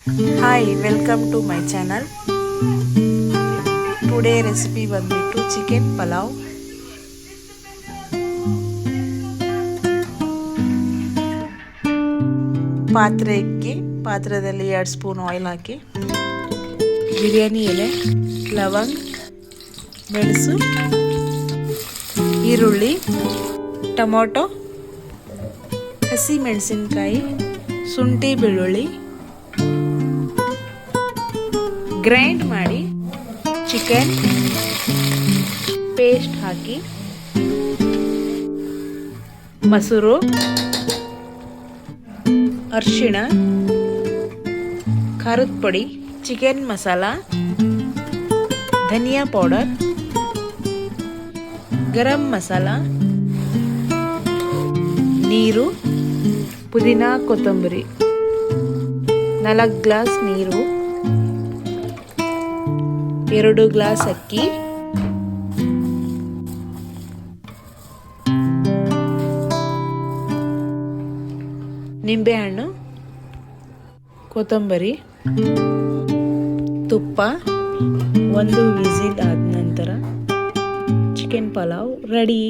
Hi, welcome to my channel. Today recipe ಬಂದ್ಬಿಟ್ಟು chicken pulao. ಪಾತ್ರದಲ್ಲಿ 2 spoon oil ಹಾಕಿ, ಬಿರಿಯಾನಿ ಎಲೆ, ಲವಂಗ, ಮೆಣಸು, ಈರುಳ್ಳಿ, ಟೊಮೊಟೊ, ಹಸಿ ಮೆಣಸಿನಕಾಯಿ, ಶುಂಠಿ ಬೆಳ್ಳುಳ್ಳಿ ಗ್ರೈಂಡ್ ಮಾಡಿ ಚಿಕನ್ ಪೇಸ್ಟ್ ಹಾಕಿ, ಮೊಸರು, ಅರಿಶಿಣ, ಖಾರದ ಪುಡಿ, ಚಿಕನ್ ಮಸಾಲ, ಧನಿಯಾ ಪೌಡರ್, ಗರಂ ಮಸಾಲ, ನೀರು, ಪುದೀನ, ಕೊತ್ತಂಬರಿ, 4 ಗ್ಲಾಸ್ ನೀರು, 2 ಗ್ಲಾಸ್ ಅಕ್ಕಿ, ನಿಂಬೆಹಣ್ಣು, ಕೊತ್ತಂಬರಿ, ತುಪ್ಪ. 1 ವಿಸಿಲ್ ಆದ ನಂತರ ಚಿಕನ್ ಪಲಾವ್ ರೆಡಿ.